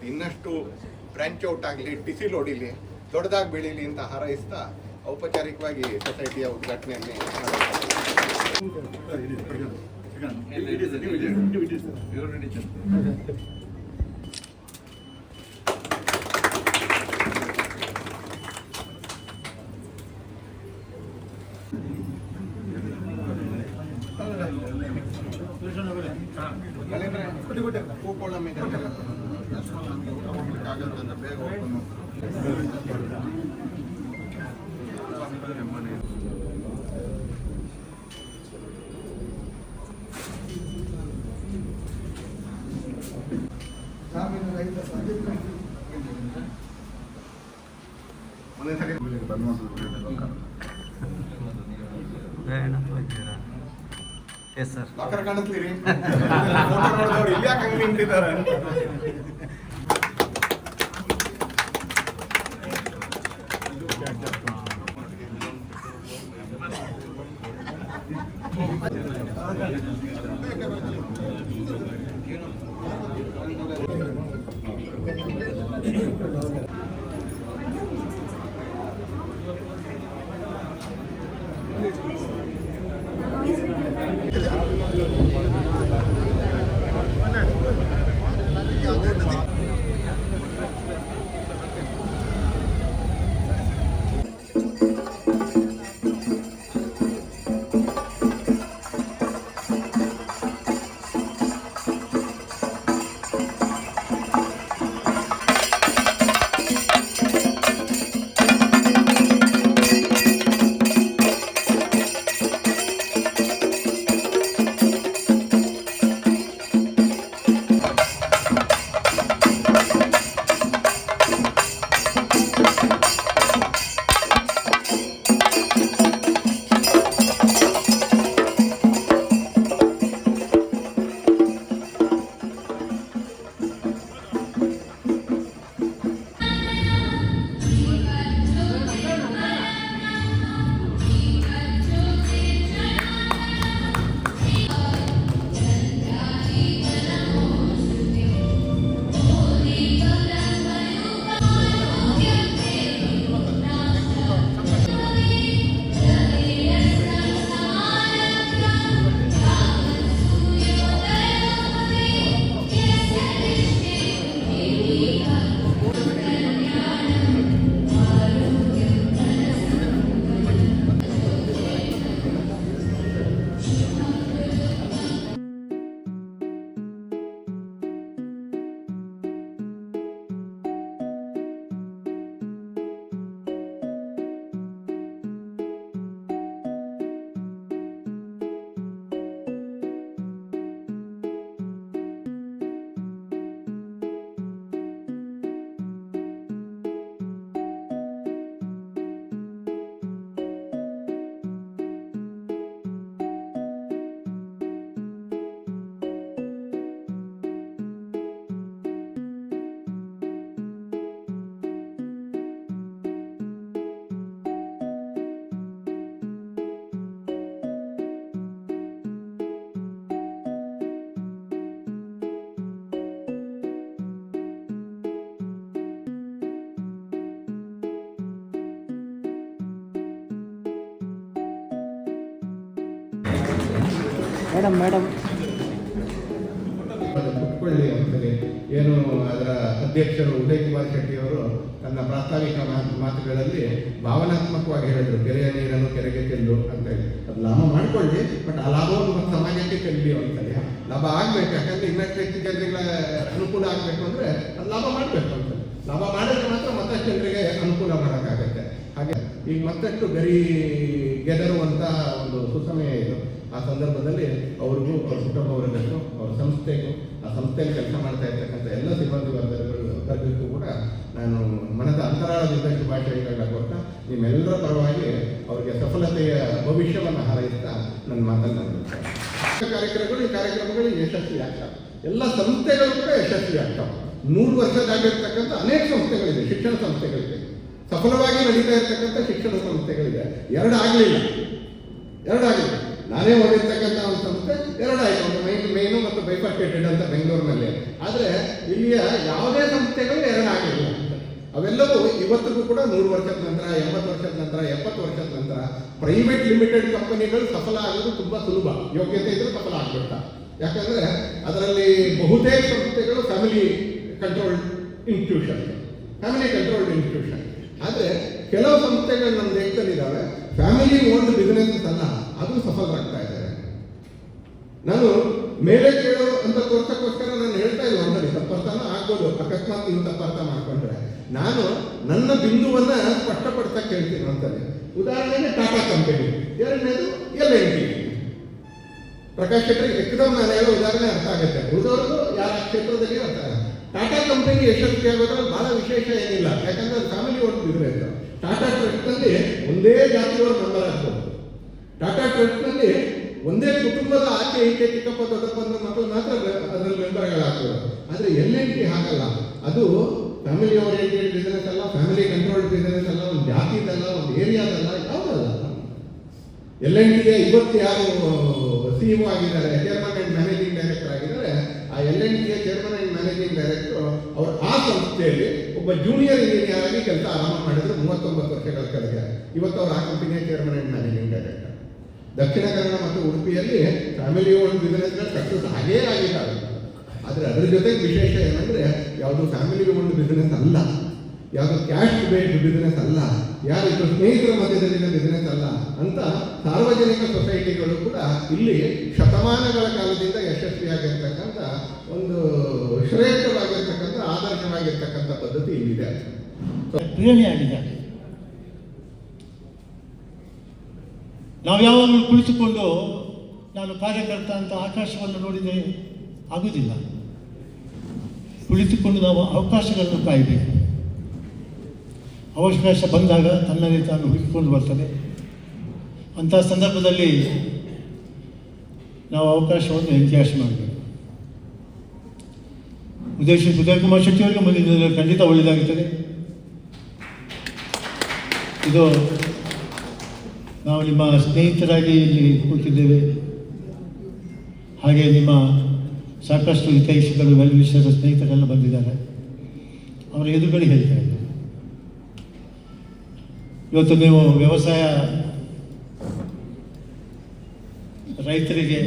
ಇನ್ನಷ್ಟು branch out ಆಗಲಿ, ಟಿಸಿಲ್ ಹೊಡಿಲಿ, ದೊಡ್ಡದಾಗಿ ಬೆಳೀಲಿ ಅಂತ ಹಾರೈಸ್ತಾ ಔಪಚಾರಿಕವಾಗಿ ಸೊಸೈಟಿಯ ಉದ್ಘಾಟನೆಯಲ್ಲಿ ಲಾಕರ್ ಕಾಣಿಸ್ತೀರಿ ಇಲ್ಲಿ ಯಾಕೆ ಹಂಗೆ ನಿಂತಿದ್ದಾರೆ ಮೇಡಮ್ ಕುತ್ಕೊಳ್ಳಿ ಅಂತೇಳಿ ಏನು ಅದರ ಅಧ್ಯಕ್ಷರು ಉದಯ್ ಕುಮಾರ್ ಶೆಟ್ಟಿ ಅವರು ತನ್ನ ಪ್ರಾಸ್ತಾವಿಕ ಮಾತುಗಳಲ್ಲಿ ಭಾವನಾತ್ಮಕವಾಗಿ ಹೇಳಿದರು, ಕೆರೆಯ ನೀರನ್ನು ಕೆರೆಗೆ ಚೆಲ್ಲು ಅಂತೇಳಿ. ಅದು ಲಾಭ ಮಾಡ್ಕೊಳ್ಳಿ, ಬಟ್ ಆ ಲಾಭವನ್ನು ಮತ್ತು ಸಮಾಜಕ್ಕೆ ಚೆಲ್ಲಿ ಅಂತೇಳಿ. ಲಾಭ ಆಗಬೇಕು, ಯಾಕಂದರೆ ಇನ್ನಷ್ಟು ಹೆಚ್ಚು ಜನರಿಗೆ ಅನುಕೂಲ ಆಗಬೇಕು ಅಂದರೆ ಅದು ಲಾಭ ಮಾಡಬೇಕು ಅಂತ. ಲಾಭ ಮಾಡಿದ್ರೆ ಮಾತ್ರ ಮತ್ತಷ್ಟು ಜನರಿಗೆ ಅನುಕೂಲ ಮಾಡೋಕ್ಕಾಗತ್ತೆ. ಹಾಗೆ ಈಗ ಮತ್ತಷ್ಟು ಗರಿ ಗೆದರುವಂಥ ಒಂದು ಸುಸಮಯ ಇದು. ಆ ಸಂದರ್ಭದಲ್ಲಿ ಅವ್ರಿಗೂ, ಅವ್ರ ಕುಟುಂಬ ವರ್ಗಕ್ಕೂ, ಅವ್ರ ಸಂಸ್ಥೆಗೂ, ಆ ಸಂಸ್ಥೆಯಲ್ಲಿ ಕೆಲಸ ಮಾಡ್ತಾ ಇರ್ತಕ್ಕಂಥ ಎಲ್ಲ ಸಿಬ್ಬಂದಿ ವರ್ಗಕ್ಕೂ ಕೂಡ ನಾನು ಮನದ ಅಂತರಾಳದಿಂದ ಶುಭಾಶಯಗಳನ್ನ ಕೊಡ್ತಾ ನಿಮ್ಮೆಲ್ಲರ ಪರವಾಗಿ ಅವರಿಗೆ ಸಫಲತೆಯ ಭವಿಷ್ಯವನ್ನು ಹಾರೈಸ್ತಾ ನನ್ನ ಮಾತನ್ನು ಈ ಕಾರ್ಯಕ್ರಮಗಳು ಯಶಸ್ವಿ ಆಗ್ತವೆ. ಎಲ್ಲ ಸಂಸ್ಥೆಗಳು ಕೂಡ ಯಶಸ್ವಿ ಆಗ್ತವೆ. 100 ವರ್ಷದಾಗಿರ್ತಕ್ಕಂಥ ಅನೇಕ ಸಂಸ್ಥೆಗಳಿದೆ, ಶಿಕ್ಷಣ ಸಂಸ್ಥೆಗಳಿದೆ, ಸಫಲವಾಗಿ ನಡೀತಾ ಇರ್ತಕ್ಕಂಥ ಶಿಕ್ಷಣ ಸಂಸ್ಥೆಗಳಿದೆ. ಎರಡಾಗಲಿಲ್ಲ. ನಾನೇ ಓದಿರ್ತಕ್ಕಂಥ ಒಂದು ಸಂಸ್ಥೆ ಎರಡಾಯಿತು, ಒಂದು ಮೇನು ಮತ್ತು ಬೈಫರ್ಕೇಟೆಡ್ ಅಂತ ಬೆಂಗಳೂರಿನಲ್ಲಿ. ಆದರೆ ಇಲ್ಲಿಯ ಯಾವುದೇ ಸಂಸ್ಥೆಗಳು ಎರಡಾಗಿಲ್ಲ. ಅವೆಲ್ಲವೂ ಇವತ್ತಿಗೂ ಕೂಡ 100 ವರ್ಷದ ನಂತರ, 80 ವರ್ಷದ ನಂತರ, 70 ವರ್ಷದ ನಂತರ ಪ್ರೈವೇಟ್ ಲಿಮಿಟೆಡ್ ಕಂಪನಿಗಳು ಸಫಲ ಆಗೋದು ತುಂಬ ಸುಲಭ. ಯೋಗ್ಯತೆ ಇದ್ರೂ ಸಫಲ ಆಗ್ಬಿಡ್ತಾ. ಯಾಕಂದ್ರೆ ಅದರಲ್ಲಿ ಬಹುತೇಕ ಸಂಸ್ಥೆಗಳು ಫ್ಯಾಮಿಲಿ ಕಂಟ್ರೋಲ್ಡ್ ಇನ್ಸ್ಟಿಟ್ಯೂಷನ್. ಆದರೆ ಕೆಲವು ಸಂಸ್ಥೆಗಳು ನಮ್ಮ ದೇಶದಲ್ಲಿದ್ದಾವೆ, ಫ್ಯಾಮಿಲಿ ಓನ್ಡ್ ಬಿಸ್ನೆಸ್ ಅಲ್ಲ, ಅದು ಸಫಲರಾಗ್ತಾ ಇದ್ದಾರೆ. ನಾನು ಮೇಲೆ ಕೇಳೋ ಅಂತ ತೋರ್ಸಕ್ಕೋಸ್ಕರ ನಾನು ಹೇಳ್ತಾ ಇಲ್ಲ ಒಂದ್ಸರಿ ತಪ್ಪರ್ಥನ ಆಗ್ಬೋದು, ಅಕಸ್ಮಾತ್ ನೀವು ತಪ್ಪರ್ಥ ಮಾಡ್ಕೊಂಡ್ರೆ. ನಾನು ನನ್ನ ಬಿಂದುವನ್ನ ಸ್ಪಷ್ಟಪಡಿಸಕ್ಕೆ ಹೇಳ್ತೀನಿ ಒಂದ್ಸರಿ. ಉದಾಹರಣೆಗೆ ಟಾಟಾ ಕಂಪನಿ, ಎರಡನೇದು L&T. ಪ್ರಕಾಶ್ ಶೆಟ್ಟರಿಗೆ ಎಕ್ದಮ್ ನಾನು ಹೇಳೋ ಉದಾಹರಣೆ ಅರ್ಥ ಆಗುತ್ತೆ, ಉಳಿದವ್ರಿಗೂ ಯಾರ ಕ್ಷೇತ್ರದಲ್ಲಿ ಅರ್ಥ ಆಗುತ್ತೆ. ಟಾಟಾ ಕಂಪನಿ ಯಶಸ್ವಿ ಆಗೋದ್ರಲ್ಲಿ ಬಹಳ ವಿಶೇಷ ಏನಿಲ್ಲ, ಯಾಕಂದ್ರೆ ಅದು ಫ್ಯಾಮಿಲಿ ಓನ್ ಬಿಸ್ನೆಸ್. ಟಾಟಾ ಟ್ರಸ್ಟ್ನಲ್ಲಿ ಒಂದೇ ಜಾತಿಯವರು ಮೆಂಬರ್ ಆಗ್ಬೋದು. ಟಾಟಾ ಟ್ರಸ್ಟ್ನಲ್ಲಿ ಒಂದೇ ಕುಟುಂಬದ ಆಚೆ ಈಚೆ ಚಿಕ್ಕಪ್ಪ ದೊಡ್ಡಪ್ಪ ಮಕ್ಕಳು ಮಾತ್ರ ಅದರಲ್ಲಿ ಮೆಂಬರ್ಗಳಾಗ್ತದೆ. ಆದರೆ L&T ಹಾಗಲ್ಲ, ಅದು ಫ್ಯಾಮಿಲಿ ಓರಿಯೆಂಟೆಡ್ ಬಿಸ್ನೆಸ್ ಅಲ್ಲ, ಫ್ಯಾಮಿಲಿ ಕಂಟ್ರೋಲ್ಡ್ ಬಿಸ್ನೆಸ್ ಅಲ್ಲ, ಒಂದು ಜಾತಿದಲ್ಲ, ಒಂದು ಏರಿಯಾದಲ್ಲ, ಯಾವುದಲ್ಲ. L&Tಗೆ ಇವತ್ತು ಯಾರು CEO ಆಗಿದ್ದಾರೆ, ಚೇರ್ಮನ್ ಅಂಡ್ ಮ್ಯಾನೇಜಿಂಗ್ ಡೈರೆಕ್ಟರ್ ಆಗಿದ್ದಾರೆ, ಆ L&Tಗೆ ಚೇರ್ಮನ್ ಅಂಡ್ ಮ್ಯಾನೇಜಿಂಗ್ ಡೈರೆಕ್ಟರ್ ಅವರು ಆ ಸಂಸ್ಥೆಯಲ್ಲಿ ಒಬ್ಬ ಜೂನಿಯರ್ ಇಂಜಿನಿಯರ್ ಆಗಿ ಕೆಲಸ ಆರಂಭ ಮಾಡಿದ್ರು 39 ವರ್ಷಗಳ ಕೆಳಗೆ. ಇವತ್ತು ಅವರು ಆ ಕಂಪನಿಯ chairman and managing director. Dakshina Kannada ಮತ್ತು ಉಡುಪಿಯಲ್ಲಿ ಫ್ಯಾಮಿಲಿ ಓನ್ ಬಿಸ್ನೆಸ್ಗಳು ಸಕ್ಸಸ್ ಆಗೇ ಆಗಿದ್ದಾರೆ. ಆದರೆ ಅದರ ಜೊತೆಗೆ ವಿಶೇಷ ಏನಂದ್ರೆ ಯಾವುದು ಫ್ಯಾಮಿಲಿ ಓನ್ ಬಿಸ್ನೆಸ್ ಅಲ್ಲ, ಯಾವುದು ಕ್ಯಾಶ್ ಬೇಸ್ಡ್ ಬಿಸ್ನೆಸ್ ಅಲ್ಲ, ಯಾರು ಸ್ನೇಹಿತರ ಮಧ್ಯದಲ್ಲಿನ ಬಿಸ್ನೆಸ್ ಅಲ್ಲ ಅಂತ ಸಾರ್ವಜನಿಕ ಸೊಸೈಟಿಗಳು ಕೂಡ ಇಲ್ಲಿ ಶತಮಾನಗಳ ಕಾಲದಿಂದ ಯಶಸ್ವಿಯಾಗಿರ್ತಕ್ಕಂಥ ಒಂದು ಶ್ರೇಷ್ಠವಾಗಿರ್ತಕ್ಕಂಥ ಆದರ್ಶವಾಗಿರ್ತಕ್ಕಂಥ ಪದ್ಧತಿ ಇಲ್ಲಿದೆ. ಪ್ರೇರಣೆಯಾಗಿದ್ದಾರೆ. ನಾವು ಯಾವಾಗಲೂ ಕುಳಿತುಕೊಂಡು ನಾನು ಕಾರ್ಯಕರ್ತ ಅಂತ ಆಕಾಶವನ್ನು ನೋಡಿದರೆ ಆಗುವುದಿಲ್ಲ. ಕುಳಿತುಕೊಂಡು ನಾವು ಅವಕಾಶಗಳನ್ನು ಕಾಯಬೇಕು. ಅವಕಾಶ ಬಂದಾಗ ತನ್ನದೇ ತಾನು ಹುಡುಕಿಕೊಂಡು ಬರ್ತದೆ. ಅಂಥ ಸಂದರ್ಭದಲ್ಲಿ ನಾವು ಅವಕಾಶವನ್ನು ಎನ್ಕ್ಯಾಶ್ ಮಾಡಬೇಕು. ಉದಯಕುಮಾರ್ ಶೆಟ್ಟಿ ಅವರಿಗೆ ಮುಂದಿನ ಖಂಡಿತ ಒಳ್ಳೆಯದಾಗುತ್ತದೆ. ಇದು ನಾವು ನಿಮ್ಮ ಸ್ನೇಹಿತರಾಗಿ ಇಲ್ಲಿ ಕೂತಿದ್ದೇವೆ. ಹಾಗೆ ನಿಮ್ಮ ಸಾಕಷ್ಟು ಹಿತೈಷಿಗಳು ವೆಲ್ವಿಷರ ಸ್ನೇಹಿತರೆಲ್ಲ ಬಂದಿದ್ದಾರೆ. ಅವರ ಎದುರುಗಡೆ ಹೇಳ್ತಾರೆ, ಇವತ್ತು ನೀವು ವ್ಯವಸಾಯ ರೈತರಿಗೆ